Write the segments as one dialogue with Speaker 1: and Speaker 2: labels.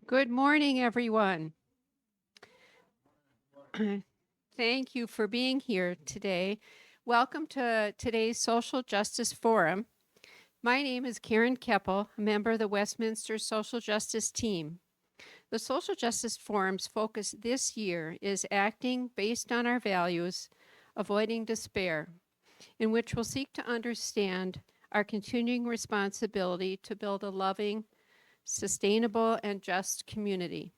Speaker 1: Good morning, everyone. Thank you for being here today. Welcome to today's Social Justice Forum. My name is Karen Keppel, a member of the Westminster Social Justice team. The Social Justice Forum's focus this year is acting based on our values, avoiding despair, in which we'll seek to understand our continuing responsibility to build a loving, sustainable, and just community.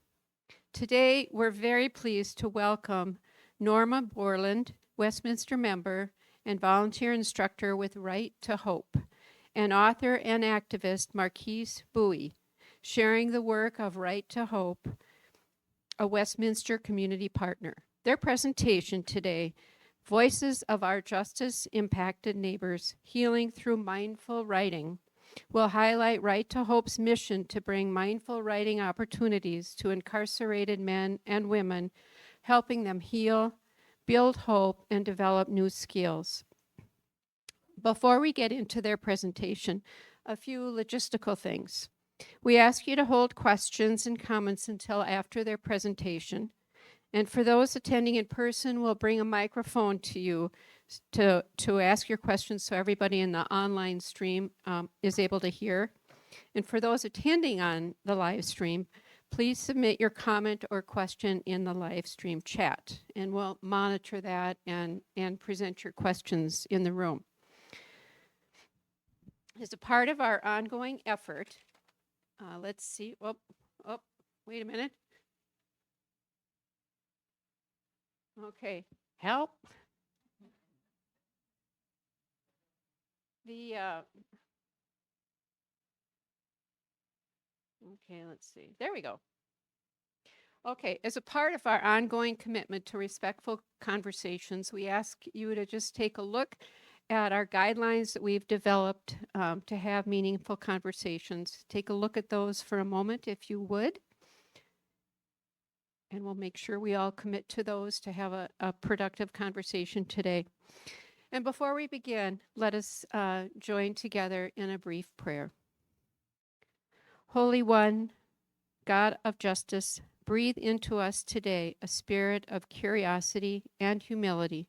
Speaker 1: Today, we're very pleased to welcome Norma Bourland, Westminster member and volunteer instructor with Right to Hope, and author and activist Marquise Bowie, sharing the work of Right to Hope, a Westminster community partner. Their presentation today, Voices of Our Justice Impacted Neighbors, Healing Through Mindful Writing, will highlight Right to Hope's mission to bring mindful writing opportunities to incarcerated men and women, helping them heal, build hope, and develop new skills. Before we get into their presentation, a few logistical things. We ask you to hold questions and comments until after their presentation. And for those attending in person, we'll bring a microphone to you to ask your questions so everybody in the online stream is able to hear. And for those attending on the live stream, please submit your comment or question in the live stream chat, and we'll monitor that and present your questions in the room. As a part of our ongoing effort, let's see, wait a minute. Okay, help. Okay, let's see. There we go. Okay, as a part of our ongoing commitment to respectful conversations, we ask you to just take a look at our guidelines that we've developed to have meaningful conversations. Take a look at those for a moment, if you would. And we'll make sure we all commit to those to have a productive conversation today. And before we begin, let us join together in a brief prayer. Holy One, God of justice, breathe into us today a spirit of curiosity and humility.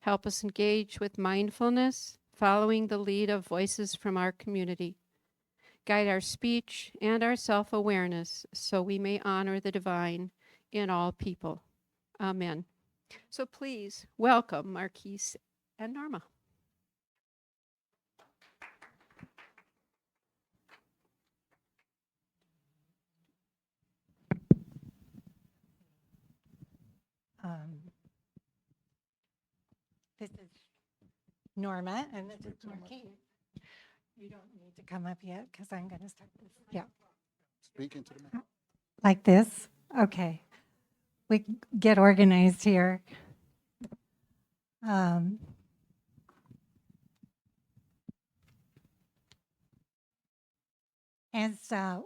Speaker 1: Help us engage with mindfulness, following the lead of voices from our community. Guide our speech and our self-awareness so we may honor the divine in all people. Amen. So please welcome Marquise and Norma.
Speaker 2: This is Norma, and this is Marquise. You don't need to come up yet because I'm going to start this. Yeah.
Speaker 3: Speak into the mic.
Speaker 2: Like this? Okay. We get organized here. As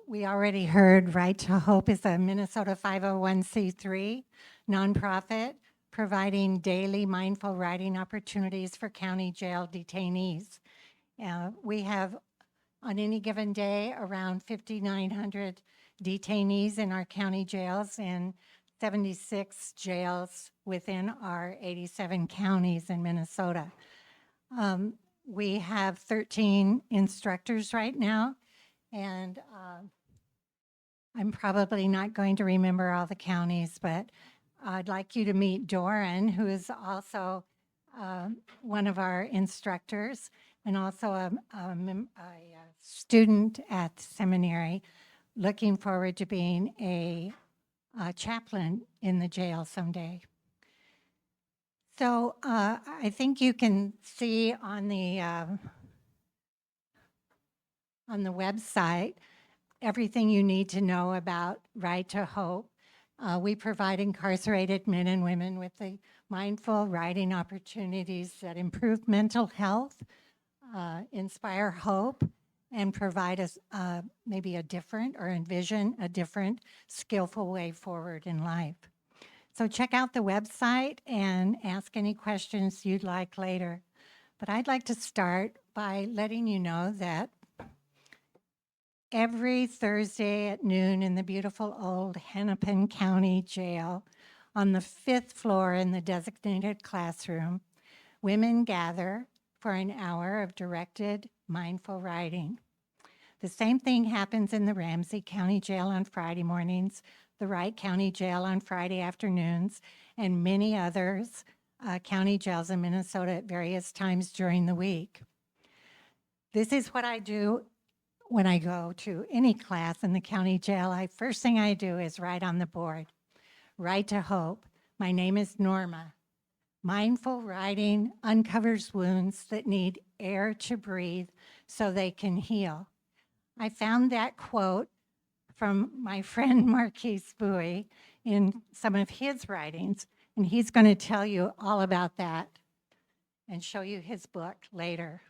Speaker 2: we already heard, Right to Hope is a Minnesota 501c3 nonprofit providing daily mindful writing opportunities for county jail detainees. We have, on any given day, around 5,900 detainees in our county jails and 76 jails within our 87 counties in Minnesota. We have 13 instructors right now, and I'm probably not going to remember all the counties, but I'd like you to meet Doran, who is also one of our instructors and also a student at the seminary, looking forward to being a chaplain in the jail someday. So I think you can see on the website everything you need to know about Right to Hope. We provide incarcerated men and women with the mindful writing opportunities that improve mental health, inspire hope, and provide us maybe a different or envision a different skillful way forward in life. So check out the website and ask any questions you'd like later. But I'd like to start by letting you know that every Thursday at noon in the beautiful old Hennepin County Jail on the 5th floor in the designated classroom, women gather for an hour of directed, mindful writing. The same thing happens in the Ramsey County Jail on Friday mornings, the Wright County Jail on Friday afternoons, and many others county jails in Minnesota at various times during the week. This is what I do when I go to any class in the county jail. First thing I do is write on the board, Write to Hope. My name is Norma. Mindful writing uncovers wounds that need air to breathe so they can heal. I found that quote from my friend Marquise Bowie in some of his writings, and he's going to tell you all about that and show you his book later.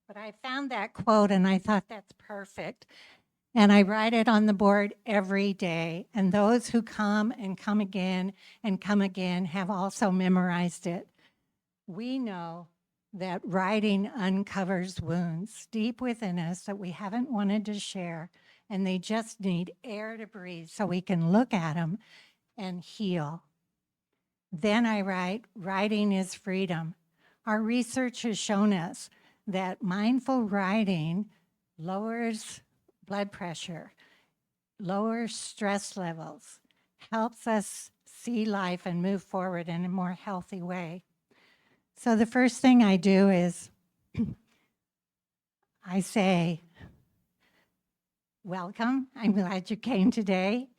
Speaker 2: But I found that quote and I thought that's perfect. And I write it on the board every day. And those who come and come again have also memorized it. We know that writing uncovers wounds deep within us that we haven't wanted to share, and they just need air to breathe so we can look at them and heal. Then I write, writing is freedom. Our research has shown us that mindful writing lowers blood pressure, lowers stress levels, helps us see life and move forward in a more healthy way. So the first thing I do is I say, welcome, I'm glad you came today.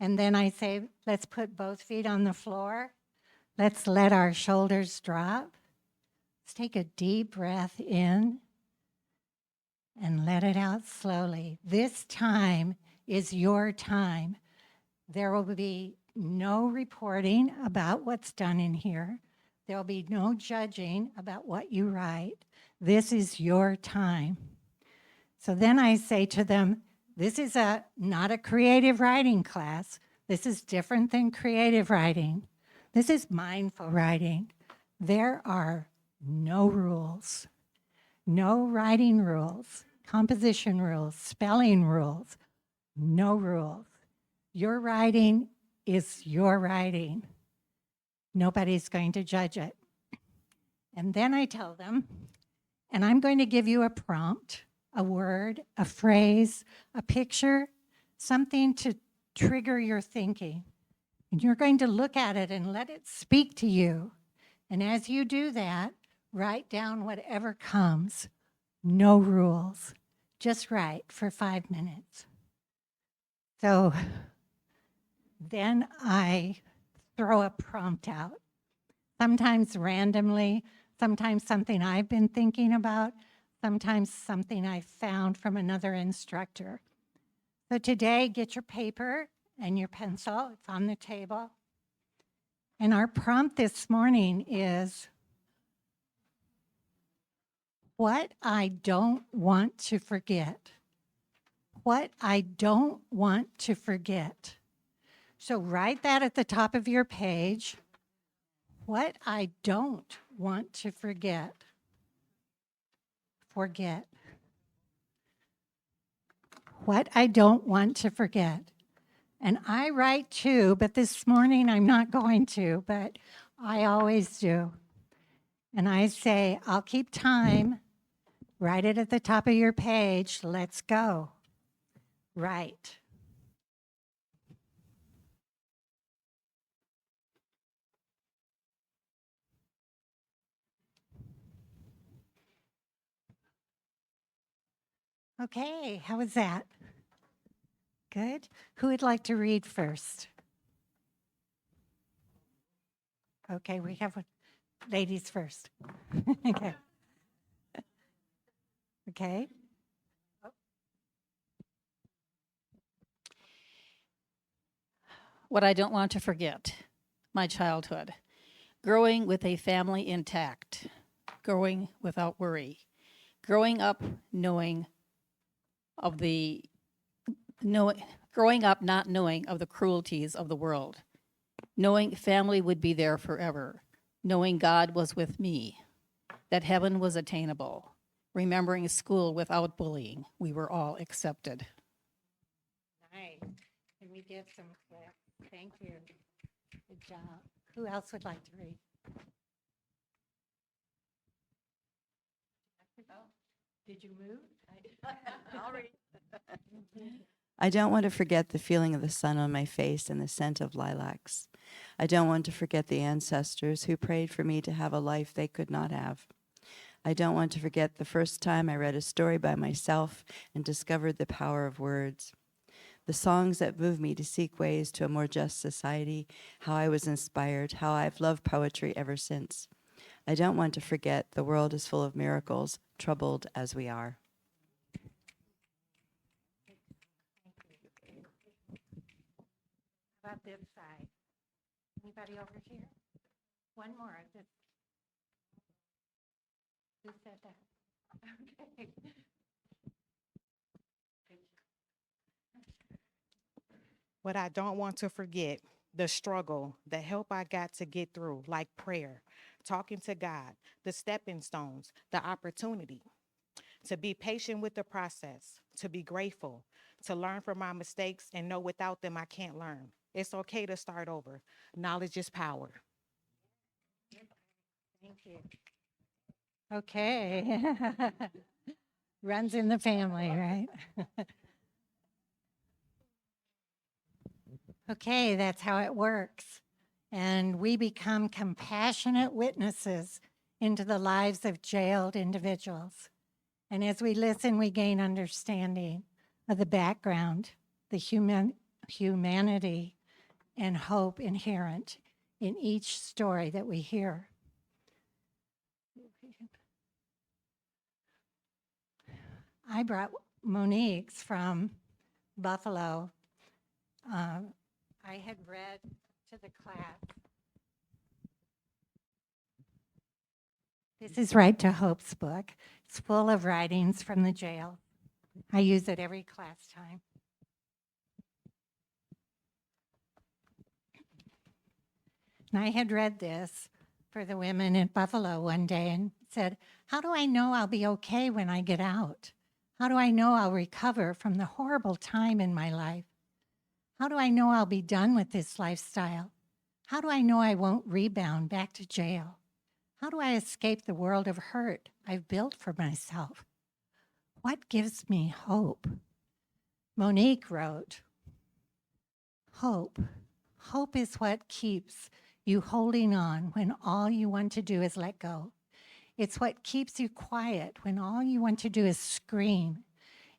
Speaker 2: And then I say, let's put both feet on the floor. Let's let our shoulders drop. Let's take a deep breath in and let it out slowly. This time is your time. There will be no reporting about what's done in here. There'll be no judging about what you write. This is your time. So then I say to them, this is not a creative writing class. This is different than creative writing. This is mindful writing. There are no rules, no writing rules, composition rules, spelling rules, no rules. Your writing is your writing. Nobody's going to judge it. And then I tell them, and I'm going to give you a prompt, a word, a phrase, a picture, something to trigger your thinking. And you're going to look at it and let it speak to you. And as you do that, write down whatever comes. No rules. Just write for 5 minutes. So then I throw a prompt out, sometimes randomly, sometimes something I've been thinking about, sometimes something I found from another instructor. So today, get your paper and your pencil. It's on the table. And our prompt this morning is, what I don't want to forget. What I don't want to forget. So write that at the top of your page. What I don't want to forget. Forget. What I don't want to forget. And I write too, but this morning I'm not going to, but I always do. And I say, I'll keep time. Write it at the top of your page. Let's go. Write. Okay, how was that? Good. Who would like to read first? Okay, we have ladies first. Okay. Okay.
Speaker 4: What I don't want to forget, my childhood. Growing with a family intact, growing without worry, growing up knowing of the growing up not knowing of the cruelties of the world, knowing family would be there forever, knowing God was with me, that heaven was attainable, remembering school without bullying, we were all accepted.
Speaker 2: We get some clips. Thank you. Good job. Who else would like to read? Did you move?
Speaker 4: I'll read.
Speaker 5: I don't want to forget the feeling of the sun on my face and the scent of lilacs. I don't want to forget the ancestors who prayed for me to have a life they could not have. I don't want to forget the first time I read a story by myself and discovered the power of words. The songs that moved me to seek ways to a more just society, how I was inspired, how I've loved poetry ever since. I don't want to forget the world is full of miracles, troubled as we are.
Speaker 2: How about this side? Anybody over here? One more. Who said that? Okay.
Speaker 6: What I don't want to forget, the struggle, the help I got to get through, like prayer, talking to God, the stepping stones, the opportunity to be patient with the process, to be grateful, to learn from my mistakes and know without them I can't learn. It's okay to start over. Knowledge is power.
Speaker 2: Thank you. Okay. Runs in the family, right? Okay, that's how it works. And we become compassionate witnesses into the lives of jailed individuals. And as we listen, we gain understanding of the background, the humanity, and hope inherent in each story that we hear. I brought Monique's from Buffalo. I had read to the class. This is Right to Hope's book. It's full of writings from the jail. I use it every class time. And I had read this for the women in Buffalo one day and said, how do I know I'll be okay when I get out? How do I know I'll recover from the horrible time in my life? How do I know I'll be done with this lifestyle? How do I know I won't rebound back to jail? How do I escape the world of hurt I've built for myself? What gives me hope? Monique wrote, hope. Hope is what keeps you holding on when all you want to do is let go. It's what keeps you quiet when all you want to do is scream.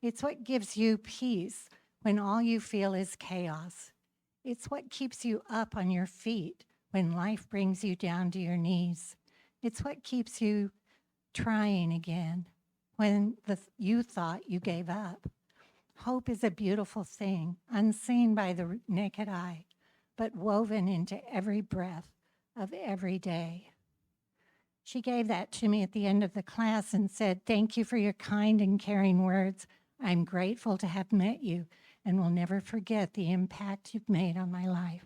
Speaker 2: It's what gives you peace when all you feel is chaos. It's what keeps you up on your feet when life brings you down to your knees. It's what keeps you trying again when you thought you gave up. Hope is a beautiful thing, unseen by the naked eye, but woven into every breath of every day. She gave that to me at the end of the class and said, thank you for your kind and caring words. I'm grateful to have met you and will never forget the impact you've made on my life.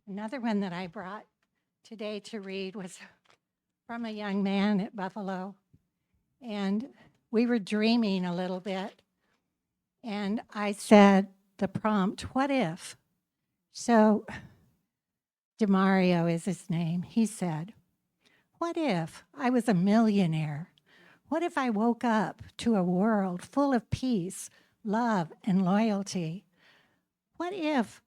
Speaker 2: Another one that I brought today to read was from a young man at Buffalo. And we were dreaming a little bit. And I said the prompt, what if? So DeMario is his name. He said, what if I was a millionaire? What if I woke up to a world full of peace, love, and loyalty? What if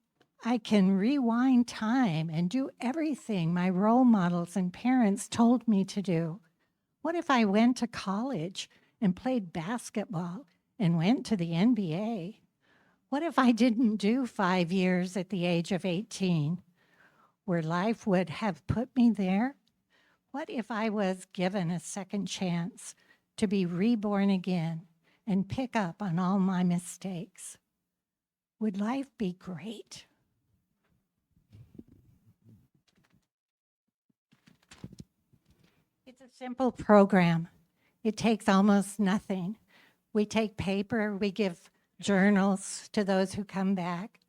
Speaker 2: I can rewind time and do everything my role models and parents told me to do? What if I went to college and played basketball and went to the NBA? What if I didn't do 5 years at the age of 18, where life would have put me there? What if I was given a second chance to be reborn again and pick up on all my mistakes? Would life be great? It's a simple program. It takes almost nothing. We take paper, we give journals to those who come back.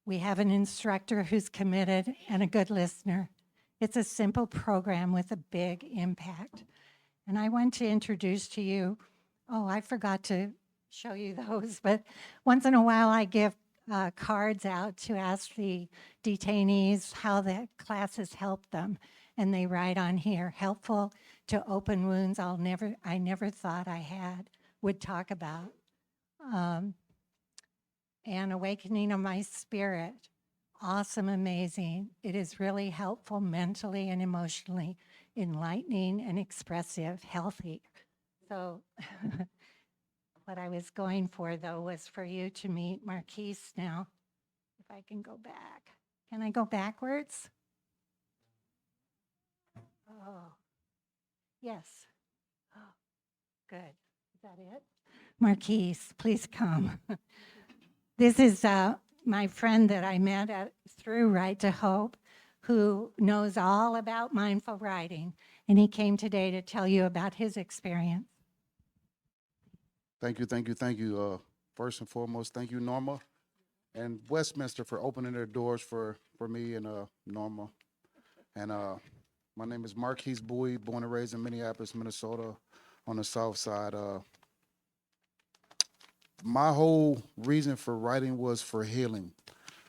Speaker 2: We have an instructor who's committed and a good listener. It's a simple program with a big impact. And I want to introduce to you, I forgot to show you those, but once in a while I give cards out to ask the detainees how the classes helped them. And they write on here, helpful to open wounds I never thought I would talk about. And awakening of my spirit, awesome, amazing. It is really helpful mentally and emotionally, enlightening and expressive, healthy. So what I was going for, though, was for you to meet Marquise now. If I can go back. Can I go backwards? Oh, yes. Oh, good. Is that it? Marquise, please come. This is my friend that I met through Right to Hope, who knows all about mindful writing, and he came today to tell you about his experience.
Speaker 3: Thank you, thank you, thank you. First and foremost, thank you, Norma and Westminster, for opening their doors for me and Norma. And my name is Marquise Bowie, born and raised in Minneapolis, Minnesota, on the south side. My whole reason for writing was for healing.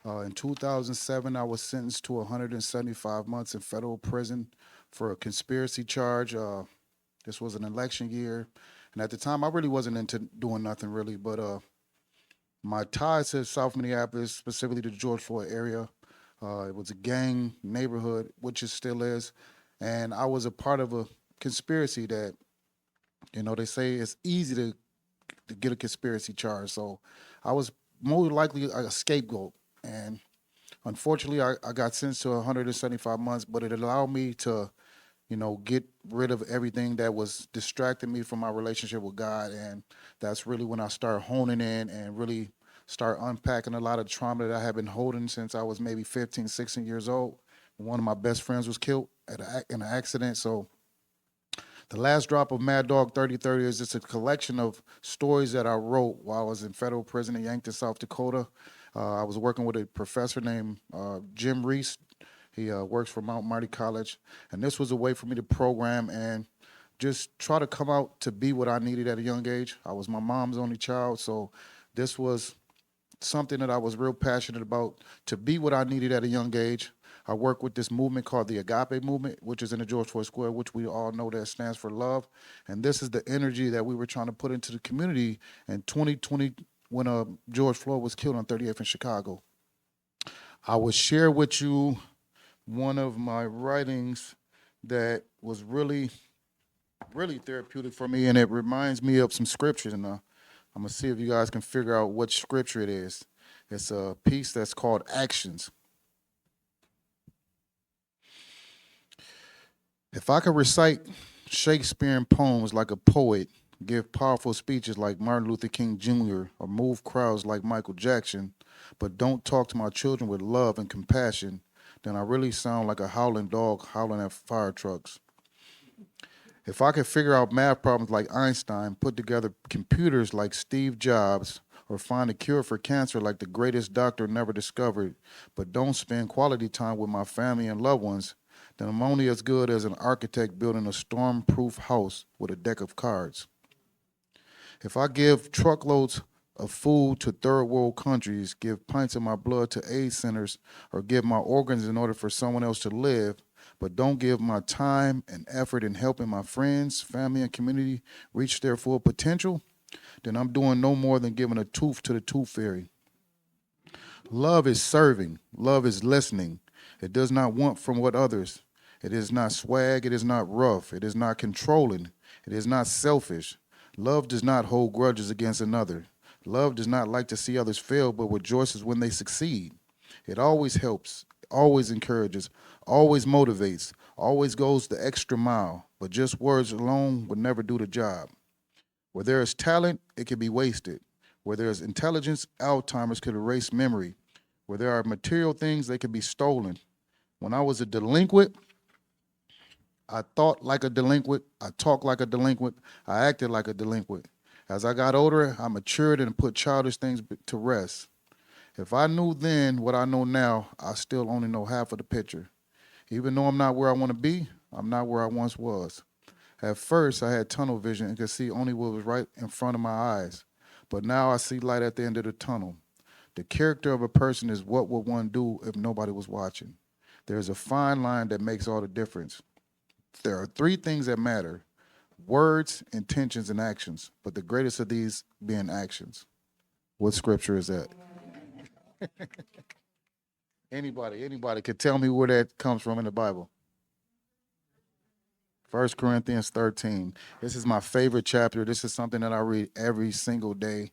Speaker 3: In 2007, I was sentenced to 175 months in federal prison for a conspiracy charge. This was an election year. And at the time, I really wasn't into doing nothing really, but my ties to South Minneapolis, specifically the George Floyd area, it was a gang neighborhood, which it still is. And I was a part of a conspiracy that, they say it's easy to get a conspiracy charge. So I was more likely a scapegoat. And unfortunately, I got sentenced to 175 months, but it allowed me to, get rid of everything that was distracting me from my relationship with God. And that's really when I started honing in and really start unpacking a lot of trauma that I had been holding since I was maybe 15, 16 years old. One of my best friends was killed in an accident. So the last drop of Mad Dog 3030 is just a collection of stories that I wrote while I was in federal prison in Yankton, South Dakota. I was working with a professor named Jim Reese. He works for Mount Marty College. And this was a way for me to program and just try to come out to be what I needed at a young age. I was my mom's only child, so this was something that I was real passionate about, to be what I needed at a young age. I work with this movement called the Agape Movement, which is in the George Floyd Square, which we all know that stands for love. And this is the energy that we were trying to put into the community in 2020 when George Floyd was killed on 38th in Chicago. I will share with you one of my writings that was really, really therapeutic for me, and it reminds me of some scriptures. And I'm going to see if you guys can figure out which scripture it is. It's a piece that's called Actions. If I could recite Shakespearean poems like a poet, give powerful speeches like Martin Luther King Jr., or move crowds like Michael Jackson, but don't talk to my children with love and compassion, then I really sound like a howling dog howling at fire trucks. If I could figure out math problems like Einstein, put together computers like Steve Jobs, or find a cure for cancer like the greatest doctor never discovered, but don't spend quality time with my family and loved ones, then I'm only as good as an architect building a storm-proof house with a deck of cards. If I give truckloads of food to third world countries, give pints of my blood to AIDS centers, or give my organs in order for someone else to live, but don't give my time and effort in helping my friends, family, and community reach their full potential, then I'm doing no more than giving a tooth to the tooth fairy. Love is serving. Love is listening. It does not want from what others. It is not swag. It is not rough. It is not controlling. It is not selfish. Love does not hold grudges against another. Love does not like to see others fail, but rejoices when they succeed. It always helps, always encourages, always motivates, always goes the extra mile, but just words alone would never do the job. Where there is talent, it can be wasted. Where there is intelligence, Alzheimer's could erase memory. Where there are material things, they can be stolen. When I was a delinquent, I thought like a delinquent, I talked like a delinquent, I acted like a delinquent. As I got older, I matured and put childish things to rest. If I knew then what I know now, I still only know half of the picture. Even though I'm not where I want to be, I'm not where I once was. At first, I had tunnel vision and could see only what was right in front of my eyes. but now I see light at the end of the tunnel. The character of a person is what would one do if nobody was watching. There's a fine line that makes all the difference. There are three things that matter: words, intentions, and actions, but the greatest of these being actions. What scripture is that? Anybody could tell me where that comes from in the Bible. 1 Corinthians 13. This is my favorite chapter. This is something that I read every single day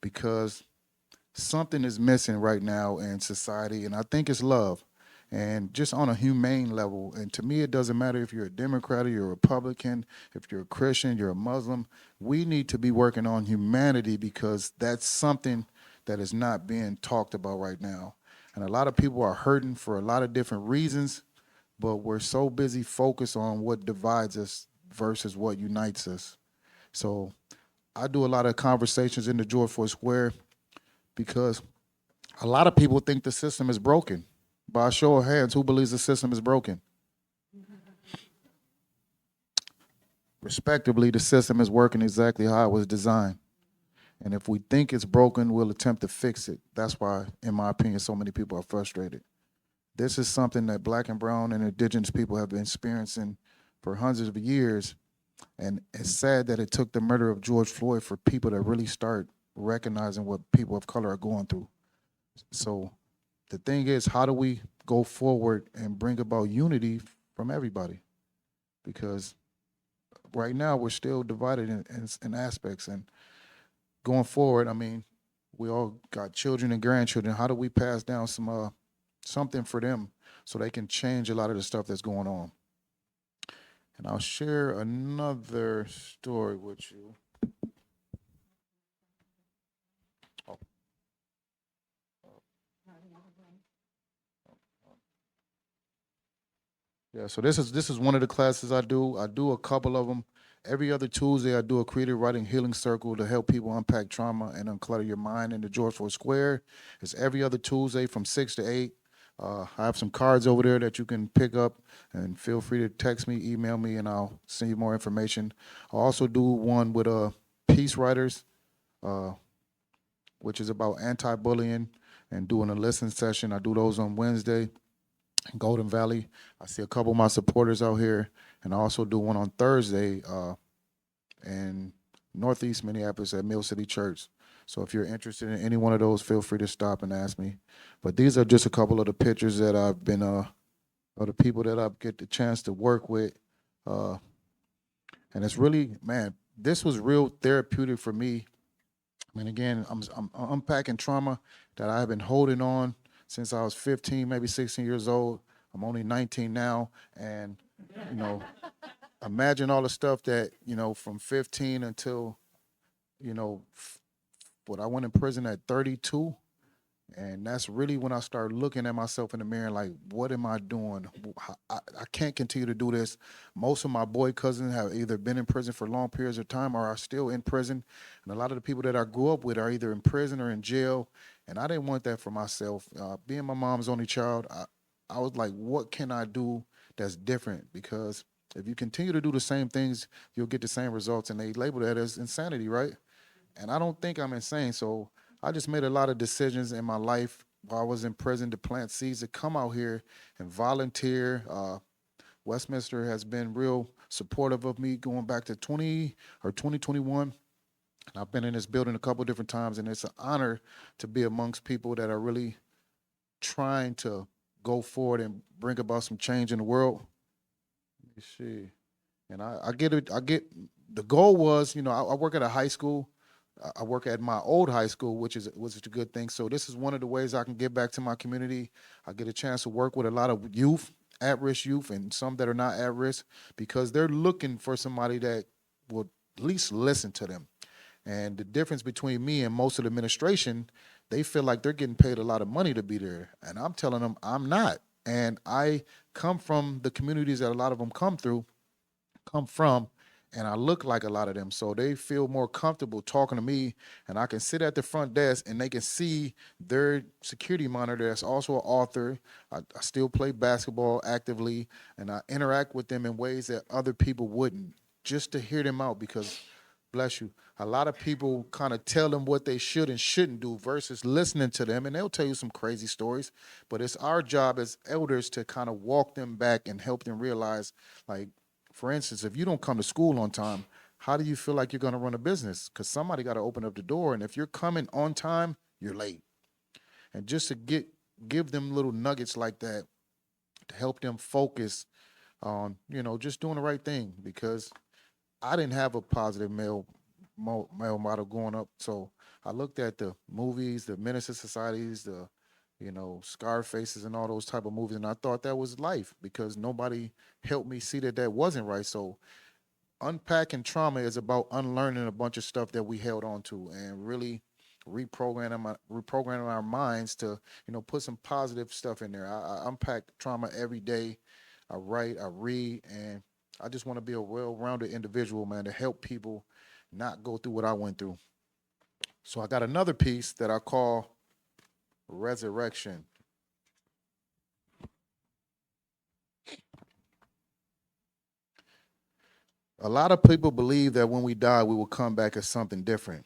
Speaker 3: because something is missing right now in society, and I think it's love. And just on a humane level, and to me, it doesn't matter if you're a Democrat or you're a Republican, if you're a Christian, you're a Muslim. We need to be working on humanity because that's something that is not being talked about right now. And a lot of people are hurting for a lot of different reasons, but we're so busy focused on what divides us versus what unites us. So I do a lot of conversations in the George Floyd Square because a lot of people think the system is broken. By a show of hands, who believes the system is broken? Respectively, the system is working exactly how it was designed. And if we think it's broken, we'll attempt to fix it. That's why, in my opinion, so many people are frustrated. This is something that Black and brown and indigenous people have been experiencing for hundreds of years. And it's sad that it took the murder of George Floyd for people to really start recognizing what people of color are going through. So the thing is, how do we go forward and bring about unity from everybody? Because right now we're still divided in aspects. And going forward, I mean, we all got children and grandchildren. How do we pass down something for them so they can change a lot of the stuff that's going on? And I'll share another story with you. Yeah, so this is one of the classes I do. I do a couple of them. Every other Tuesday, I do a creative writing healing circle to help people unpack trauma and unclutter your mind in the George Floyd Square. It's every other Tuesday from 6 to 8. I have some cards over there that you can pick up, and feel free to text me, email me, and I'll send you more information. I also do one with peace writers, uh, which is about anti-bullying and doing a listening session. I do those on Wednesday. Golden Valley. I see a couple of my supporters out here, and I also do one on Thursday in Northeast Minneapolis at Mill City Church. So if you're interested in any one of those, feel free to stop and ask me. But these are just a couple of the pictures that I've been, of the people that I get the chance to work with. And it's really, man, this was real therapeutic for me. I mean, again, I'm unpacking trauma that I've been holding on since I was 15, maybe 16 years old. I'm only 19 now. And, you know, imagine all the stuff that, from 15 until, I went in prison at 32. And that's really when I started looking at myself in the mirror, like, what am I doing? I can't continue to do this. Most of my boy cousins have either been in prison for long periods of time or are still in prison. And a lot of the people that I grew up with are either in prison or in jail. And I didn't want that for myself. Being my mom's only child, I was like, what can I do that's different? Because if you continue to do the same things, you'll get the same results. And they label that as insanity, right? And I don't think I'm insane. So I just made a lot of decisions in my life while I was in prison to plant seeds to come out here and volunteer. Westminster has been real supportive of me going back to 2021. And I've been in this building a couple different times, and it's an honor to be amongst people that are really trying to go forward and bring about some change in the world. Let me see. And I get it. The goal was, I work at a high school. I work at my old high school, which is a good thing. So this is one of the ways I can give back to my community. I get a chance to work with a lot of youth, at-risk youth, and some that are not at risk, because they're looking for somebody that will at least listen to them. And the difference between me and most of the administration, they feel like they're getting paid a lot of money to be there. And I'm telling them I'm not. And I come from the communities that a lot of them come from, and I look like a lot of them. So they feel more comfortable talking to me, and I can sit at the front desk and they can see their security monitor that's also an author. I still play basketball actively, and I interact with them in ways that other people wouldn't, just to hear them out, because bless you. A lot of people kind of tell them what they should and shouldn't do versus listening to them, and they'll tell you some crazy stories. But it's our job as elders to kind of walk them back and help them realize, like, for instance, if you don't come to school on time, how do you feel like you're going to run a business? Because somebody got to open up the door, and if you're coming on time, you're late. And just to give them little nuggets like that to help them focus on, just doing the right thing, because I didn't have a positive male model growing up. So I looked at the movies, the Minister Societies, the Scarfaces and all those type of movies, and I thought that was life because nobody helped me see that that wasn't right. So unpacking trauma is about unlearning a bunch of stuff that we held on to and really reprogramming our minds to put some positive stuff in there. I unpack trauma every day. I write, I read, and I just want to be a well-rounded individual, man, to help people not go through what I went through. So I got another piece that I call resurrection. A lot of people believe that when we die, we will come back as something different.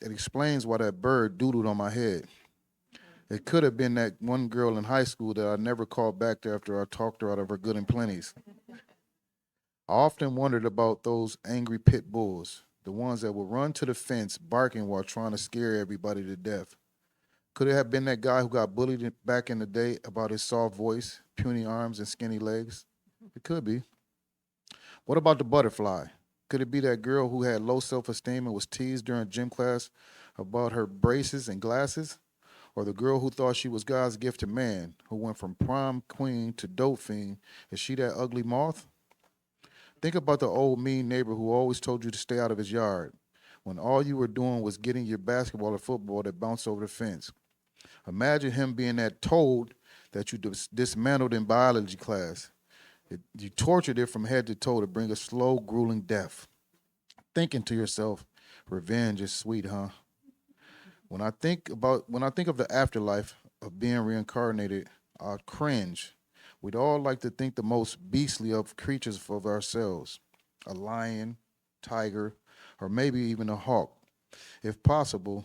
Speaker 3: It explains why that bird doodled on my head. It could have been that one girl in high school that I never called back to after I talked her out of her good and plenties. I often wondered about those angry pit bulls, the ones that would run to the fence barking while trying to scare everybody to death. Could it have been that guy who got bullied back in the day about his soft voice, puny arms, and skinny legs? It could be. What about the butterfly? Could it be that girl who had low self-esteem and was teased during gym class about her braces and glasses? Or the girl who thought she was God's gift to man, who went from prom queen to dope fiend? Is she that ugly moth? Think about the old mean neighbor who always told you to stay out of his yard when all you were doing was getting your basketball or football that bounced over the fence. Imagine him being that toad that you dismantled in biology class. You tortured it from head to toe to bring a slow, grueling death. Thinking to yourself, revenge is sweet, huh? When I think of the afterlife of being reincarnated, I cringe. We'd all like to think the most beastly of creatures of ourselves, a lion, tiger, or maybe even a hawk, if possible,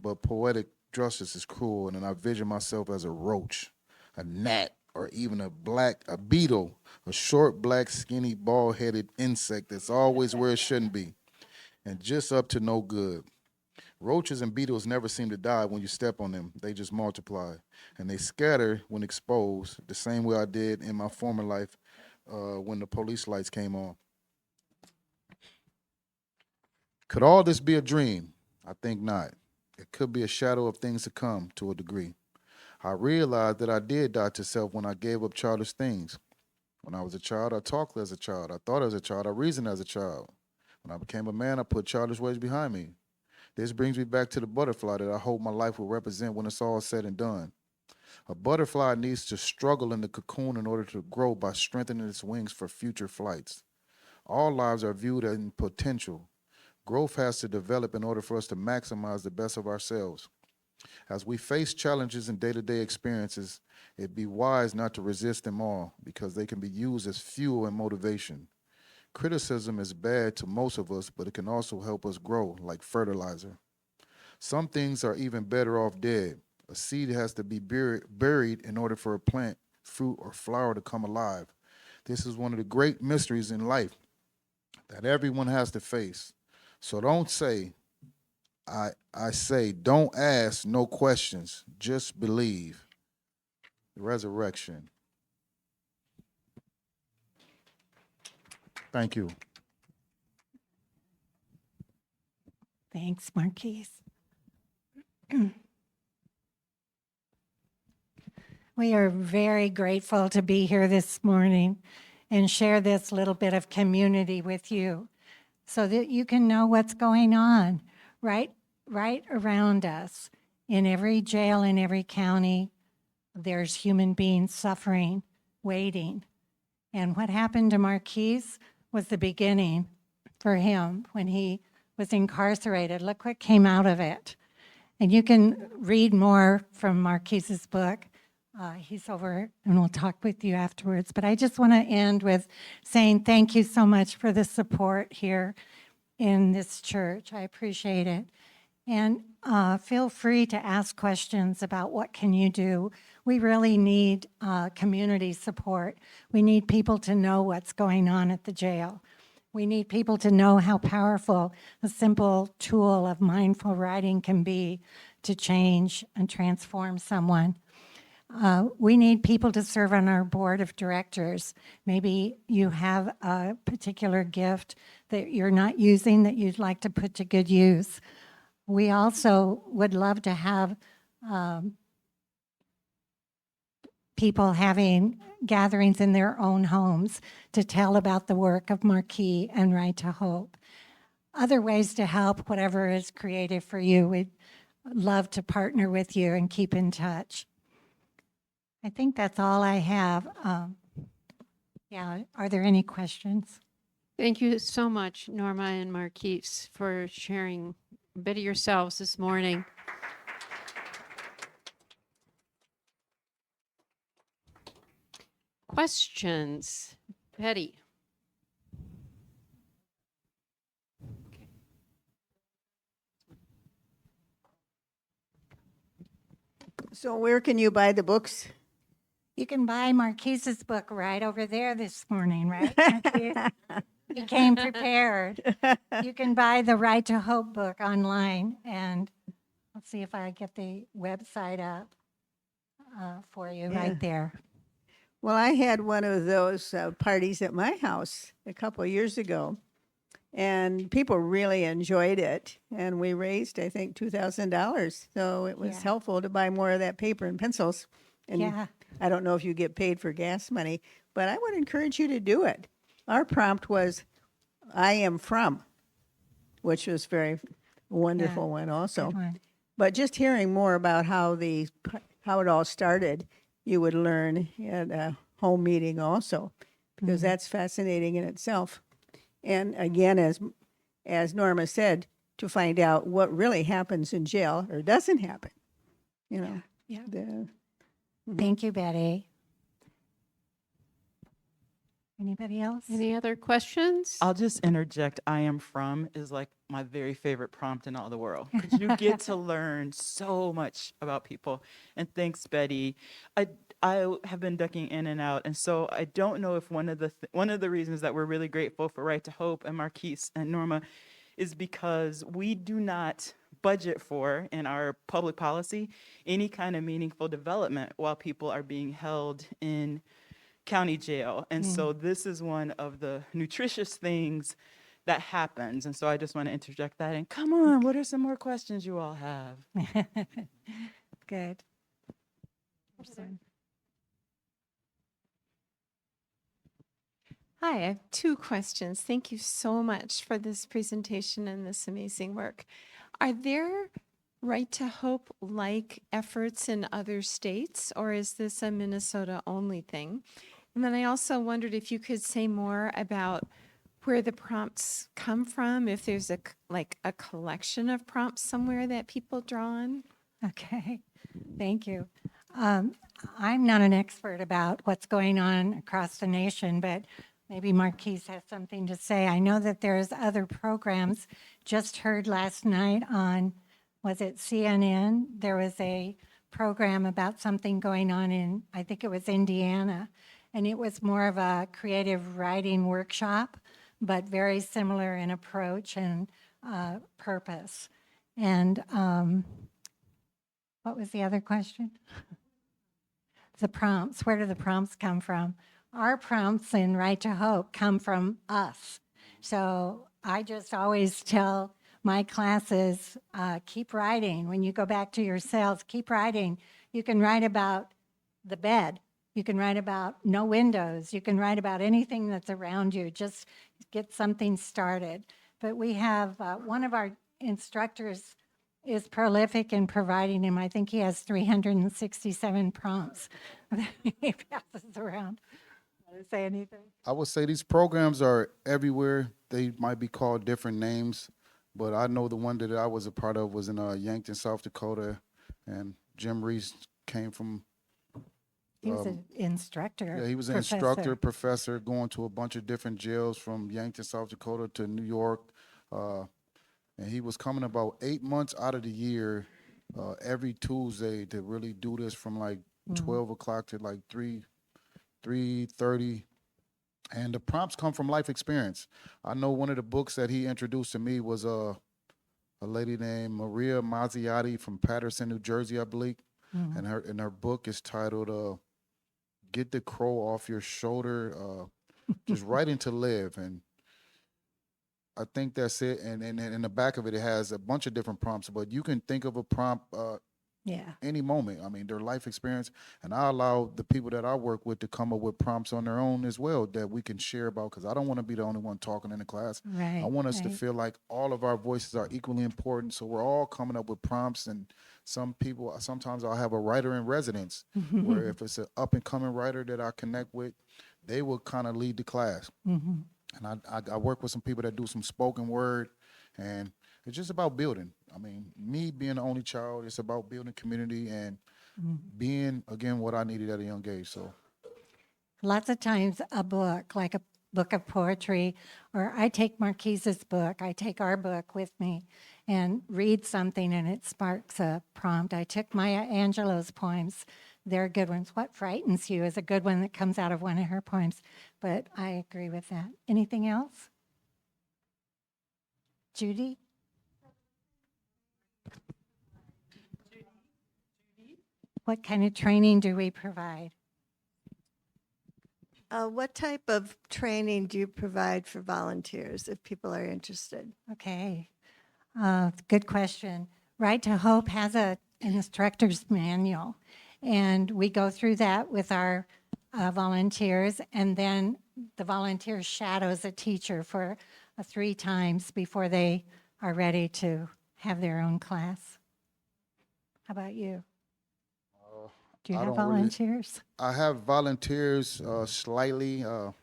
Speaker 3: but poetic justice is cruel, and I vision myself as a roach, a gnat, or even a beetle, a short, black, skinny, bald-headed insect that's always where it shouldn't be, and just up to no good. Roaches and beetles never seem to die when you step on them. They just multiply. And they scatter when exposed, the same way I did in my former life when the police lights came on. Could all this be a dream? I think not. It could be a shadow of things to come to a degree. I realized that I did die to self when I gave up childish things. When I was a child, I talked as a child. I thought as a child. I reasoned as a child. When I became a man, I put childish ways behind me. This brings me back to the butterfly that I hope my life will represent when it's all said and done. A butterfly needs to struggle in the cocoon in order to grow by strengthening its wings for future flights. All lives are viewed in potential. Growth has to develop in order for us to maximize the best of ourselves. As we face challenges in day-to-day experiences, it'd be wise not to resist them all because they can be used as fuel and motivation. Criticism is bad to most of us, but it can also help us grow like fertilizer. Some things are even better off dead. A seed has to be buried in order for a plant, fruit, or flower to come alive. This is one of the great mysteries in life that everyone has to face. So don't say, I say, don't ask no questions, just believe. The resurrection. Thank you.
Speaker 2: Thanks, Marquise. We are very grateful to be here this morning and share this little bit of community with you so that you can know what's going on right around us. In every jail in every county, there's human beings suffering, waiting. And what happened to Marquise was the beginning for him when he was incarcerated. Look what came out of it. And you can read more from Marquise's book. He's over and we'll talk with you afterwards. But I just want to end with saying thank you so much for the support here. in this church. I appreciate it. And feel free to ask questions about what can you do. We really need community support. We need people to know what's going on at the jail. We need people to know how powerful a simple tool of mindful writing can be to change and transform someone. We need people to serve on our board of directors. Maybe you have a particular gift that you're not using that you'd like to put to good use. We also would love to have people having gatherings in their own homes to tell about the work of Marquise and Right to Hope. Other ways to help, whatever is creative for you, we'd love to partner with you and keep in touch. I think that's all I have. Yeah, are there any questions?
Speaker 1: Thank you so much, Norma and Marquise, for sharing a bit of yourselves this morning. Questions? Betty?
Speaker 7: So where can you buy the books?
Speaker 2: You can buy Marquise's book right over there this morning, right? Marquise? You came prepared. You can buy the Right to Hope book online, and let's see if I get the website up for you right there.
Speaker 7: Well, I had one of those parties at my house a couple of years ago, and people really enjoyed it. And we raised, I think, $2,000. So it was
Speaker 2: Yeah.
Speaker 7: helpful to buy more of that paper and pencils. And
Speaker 2: Yeah.
Speaker 7: I don't know if you get paid for gas money, but I would encourage you to do it. Our prompt was, I am from, which was very wonderful one also.
Speaker 2: Good one.
Speaker 7: But just hearing more about how it all started, you would learn at a home meeting also, because that's fascinating in itself. And again, as Norma said, to find out what really happens in jail or doesn't happen. You know.
Speaker 2: Yeah.
Speaker 7: The-
Speaker 2: Thank you, Betty. Anybody else?
Speaker 1: Any other questions?
Speaker 8: I'll just interject. I am from is like my very favorite prompt in all the world, because you get to learn so much about people. And thanks, Betty. I have been ducking in and out, and so I don't know if one of the reasons that we're really grateful for Right to Hope and Marquise and Norma is because we do not budget for in our public policy any kind of meaningful development while people are being held in county jail. And so this is one of the nutritious things that happens. And so I just want to interject that. And come on, what are some more questions you all have?
Speaker 2: Good.
Speaker 9: Hi, I have two questions. Thank you so much for this presentation and this amazing work. Are there Right to Hope like efforts in other states, or is this a Minnesota only thing? And then I also wondered if you could say more about where the prompts come from, if there's a collection of prompts somewhere that people draw on.
Speaker 2: Okay, thank you. I'm not an expert about what's going on across the nation, but maybe Marquise has something to say. I know that there's other programs. Just heard last night on, was it CNN? There was a program about something going on in, I think it was Indiana, and it was more of a creative writing workshop, but very similar in approach and purpose. And what was the other question? The prompts. Where do the prompts come from? Our prompts in Right to Hope come from us. So I just always tell my classes, keep writing. When you go back to your cells, keep writing. You can write about the bed. You can write about no windows. You can write about anything that's around you. Just get something started. But we have one of our instructors is prolific in providing him. I think he has 367 prompts that he passes around. Want to say anything?
Speaker 3: I would say these programs are everywhere. They might be called different names, but I know the one that I was a part of was in Yankton, South Dakota, and Jim Reese came from.
Speaker 2: He was an instructor.
Speaker 3: Yeah, he was an instructor, professor, going to a bunch of different jails from Yankton, South Dakota to New York, And he was coming about 8 months out of the year, every Tuesday to really do this from like 12 o'clock to like 3:30. And the prompts come from life experience. I know one of the books that he introduced to me was a lady named Maria Mazziotti from Patterson, New Jersey, I believe. And her book is titled "Get the Crow Off Your Shoulder," just writing to live. And I think that's it. And in the back of it, it has a bunch of different prompts. But you can think of a prompt
Speaker 2: Yeah.
Speaker 3: any moment. I mean, their life experience, and I allow the people that I work with to come up with prompts on their own as well that we can share about, because I don't want to be the only one talking in the class.
Speaker 2: Right.
Speaker 3: I want us to
Speaker 2: right.
Speaker 3: feel like all of our voices are equally important, so we're all coming up with prompts. And sometimes I'll have a writer in residence, where if it's an up and coming writer that I connect with, they will kind of lead the class. And I work with some people that do some spoken word, and it's just about building. I mean, me being the only child, it's about building community and being, again, what I needed at a young age. So
Speaker 2: Lots of times a book, like a book of poetry, or I take Marquise's book, I take our book with me and read something and it sparks a prompt. I took Maya Angelou's poems. They're good ones. What Frightens You is a good one that comes out of one of her poems, but I agree with that. Anything else? Judy? What kind of training do we provide?
Speaker 10: What type of training do you provide for volunteers if people are interested?
Speaker 2: Okay, good question. Right to Hope has an instructor's manual, and we go through that with our volunteers, and then the volunteer shadows a teacher for 3 times before they are ready to have their own class. How about you? Do you
Speaker 3: I
Speaker 2: have
Speaker 3: don't really-
Speaker 2: volunteers?
Speaker 3: I have volunteers slightly. I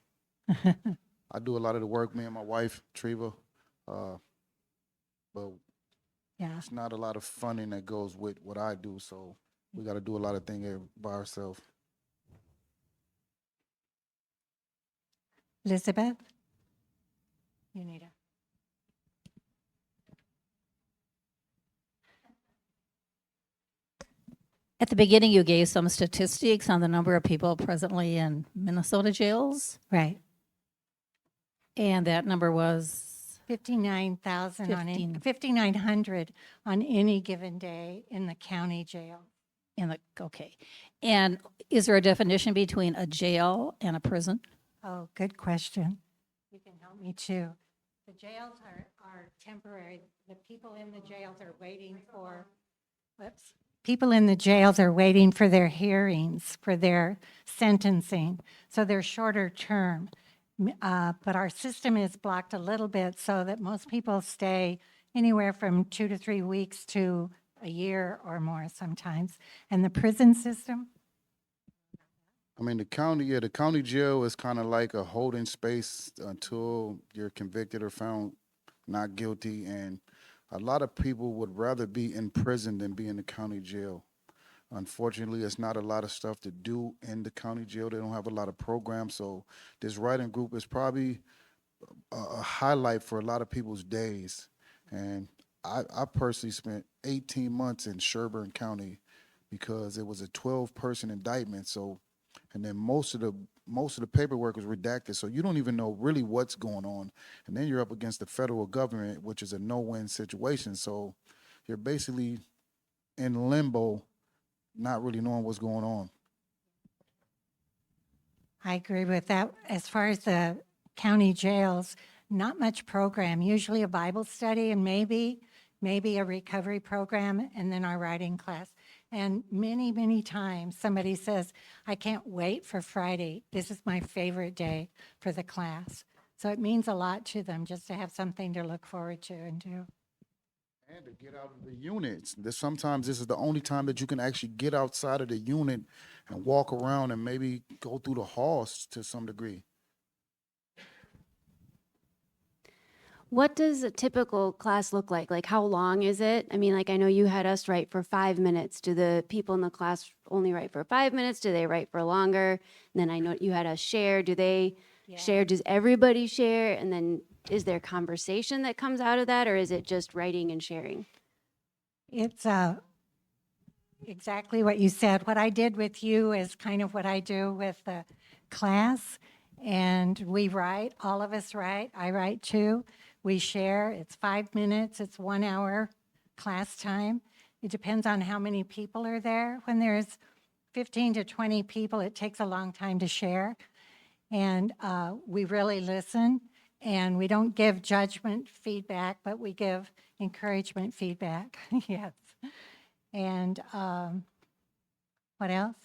Speaker 3: do a lot of the work, me and my wife, Treva. But
Speaker 2: Yeah.
Speaker 3: it's not a lot of funding that goes with what I do, so we got to do a lot of things by ourselves.
Speaker 2: Elizabeth? You need a.
Speaker 4: At the beginning, you gave some statistics on the number of people presently in Minnesota jails,
Speaker 2: Right.
Speaker 4: and that number was
Speaker 2: 59,000 on 5,900 on any given day in the county jail.
Speaker 4: okay. And is there a definition between a jail and a prison?
Speaker 2: Oh, good question. You can help me too. The jails are temporary. The people in the jails are waiting for, people in the jails are waiting for their hearings, for their sentencing. So they're shorter term. But our system is blocked a little bit so that most people stay anywhere from 2 to 3 weeks to a year or more sometimes. And the prison system,
Speaker 3: I mean, the county jail is kind of like a holding space until you're convicted or found not guilty. And a lot of people would rather be in prison than be in the county jail. Unfortunately, it's not a lot of stuff to do in the county jail. They don't have a lot of programs. So this writing group is probably a highlight for a lot of people's days. And I personally spent 18 months in Sherburne County because it was a 12-person indictment. So, and then most of the paperwork was redacted, so you don't even know really what's going on. And then you're up against the federal government, which is a no-win situation. So you're basically in limbo, not really knowing what's going on.
Speaker 2: I agree with that. As far as the county jails, not much program, usually a Bible study and maybe a recovery program, and then our writing class. And many, many times somebody says, I can't wait for Friday. This is my favorite day for the class. So it means a lot to them just to have something to look forward to and do.
Speaker 3: And to get out of the units. Sometimes this is the only time that you can actually get outside of the unit and walk around and maybe go through the halls to some degree.
Speaker 11: What does a typical class look like? Like, how long is it? I mean, like, I know you had us write for 5 minutes. Do the people in the class only write for 5 minutes? Do they write for longer? And then I know you had us share. Do they share? Does everybody share? And then is there conversation that comes out of that, or is it just writing and sharing?
Speaker 2: It's exactly what you said. What I did with you is kind of what I do with the class. And we write, all of us write. I write too. We share. It's 5 minutes. It's 1 hour class time. It depends on how many people are there. When there's 15 to 20 people, it takes a long time to share. And we really listen. And we don't give judgment feedback, but we give encouragement feedback. Yes. And what else?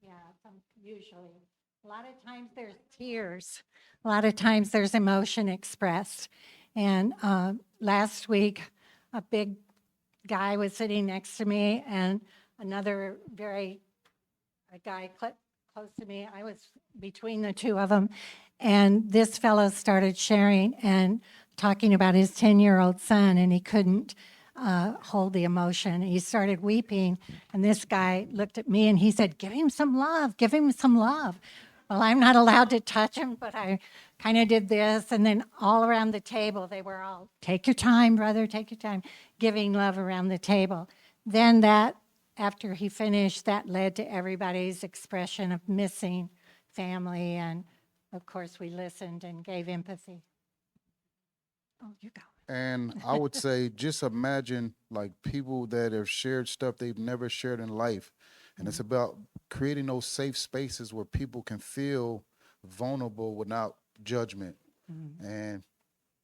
Speaker 2: Yeah, usually. A lot of times there's tears. A lot of times there's emotion expressed. And last week, a big guy was sitting next to me, and another a guy close to me. I was between the two of them. And this fellow started sharing and talking about his 10-year-old son, and he couldn't hold the emotion. He started weeping, and this guy looked at me and he said, "Give him some love, give him some love." Well, I'm not allowed to touch him, but I kind of did this, and then all around the table, they were all, "Take your time, brother, take your time," giving love around the table. Then after he finished, that led to everybody's expression of missing family, and of course, we listened and gave empathy. Oh, you go.
Speaker 3: And I would say, just imagine like people that have shared stuff they've never shared in life. And it's about creating those safe spaces where people can feel vulnerable without judgment. And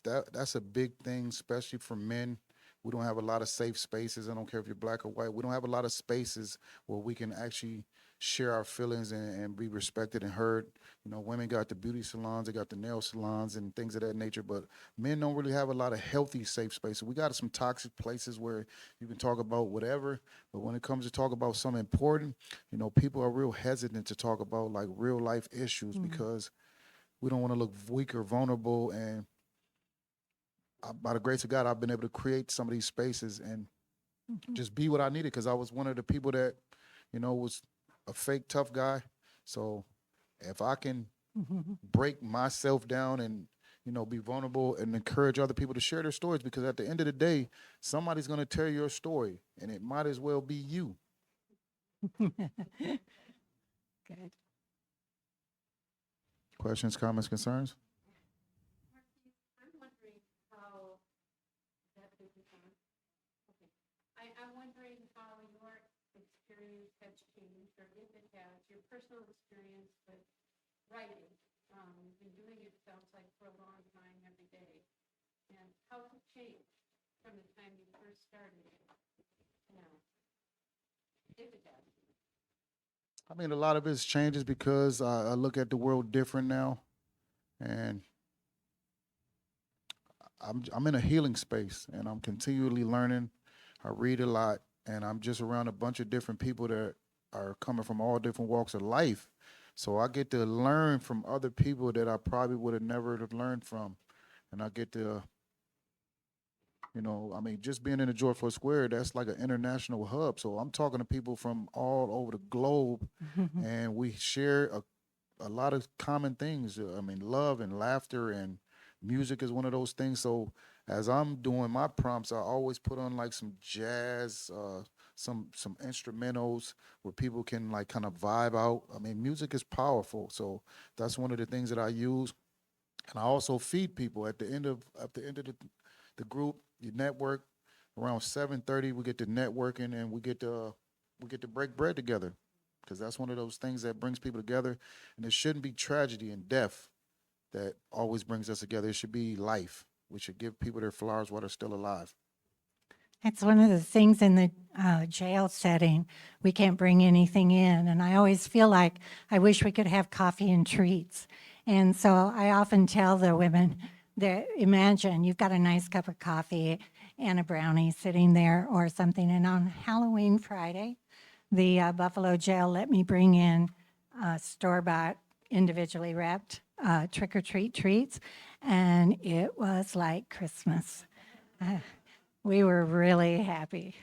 Speaker 3: that's a big thing, especially for men. We don't have a lot of safe spaces. I don't care if you're black or white. We don't have a lot of spaces where we can actually share our feelings and be respected and heard. You know, women got the beauty salons, they got the nail salons and things of that nature, but men don't really have a lot of healthy, safe spaces. We got some toxic places where you can talk about whatever, but when it comes to talk about something important, you know, people are real hesitant to talk about like real life issues because we don't want to look weak or vulnerable. And by the grace of God, I've been able to create some of these spaces and just be what I needed, because I was one of the people that, you know, was a fake tough guy. So if I can break myself down and, you know, be vulnerable and encourage other people to share their stories, because at the end of the day, somebody's going to tell your story and it might as well be you.
Speaker 2: Good.
Speaker 3: Questions, comments, concerns?
Speaker 1: I'm wondering how your experience has changed, or if it has, your personal experience with writing. You've been doing it, sounds like, for a long time, every day. And how has it changed from the time you first started it now, if it has?
Speaker 3: I mean, a lot of it's changes because I look at the world different now, and I'm in a healing space, and I'm continually learning. I read a lot, and I'm just around a bunch of different people that are coming from all different walks of life. So I get to learn from other people that I probably would have never have learned from, and I get to, you know, I mean, just being in the George Floyd Square, that's like an international hub. So I'm talking to people from all over the globe, and we share a lot of common things. I mean, love and laughter and music is one of those things. So as I'm doing my prompts, I always put on like some jazz, some instrumentals where people can like kind of vibe out. I mean, music is powerful. So that's one of the things that I use. And I also feed people at the end of the group. You network around 7:30. We get to networking and we get to break bread together, because that's one of those things that brings people together. And it shouldn't be tragedy and death that always brings us together. It should be life. We should give people their flowers while they're still alive.
Speaker 2: That's one of the things in the jail setting. We can't bring anything in. And I always feel like I wish we could have coffee and treats. And so I often tell the women that imagine you've got a nice cup of coffee and a brownie sitting there or something. And on Halloween Friday, the Buffalo jail let me bring in store-bought, individually wrapped trick-or-treat treats. And it was like Christmas. We were really happy.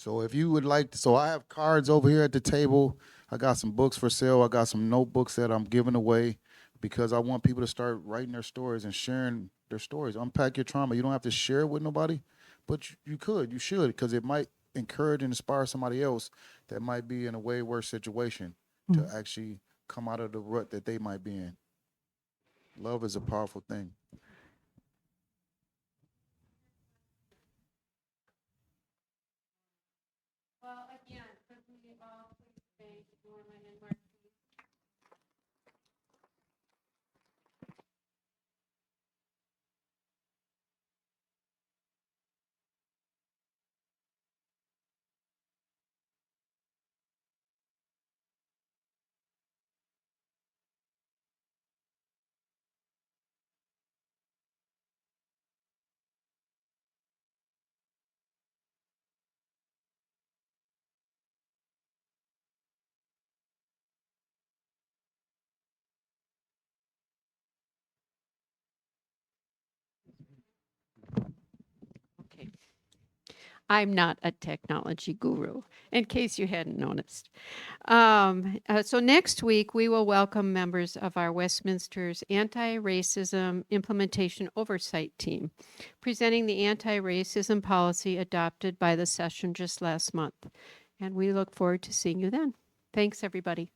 Speaker 3: So if you would like, so I have cards over here at the table. I got some books for sale. I got some notebooks that I'm giving away because I want people to start writing their stories and sharing their stories. Unpack your trauma. You don't have to share it with nobody, but you should, because it might encourage and inspire somebody else that might be in a way worse situation to actually come out of the rut that they might be in. Love is a powerful thing.
Speaker 1: Well, again, could we all please thank Norma and Marquise? Okay. I'm not a technology guru, in case you hadn't noticed. So next week, we will welcome members of our Westminster's Anti-Racism Implementation Oversight Team, presenting the anti-racism policy adopted by the session just last month. And we look forward to seeing you then. Thanks, everybody.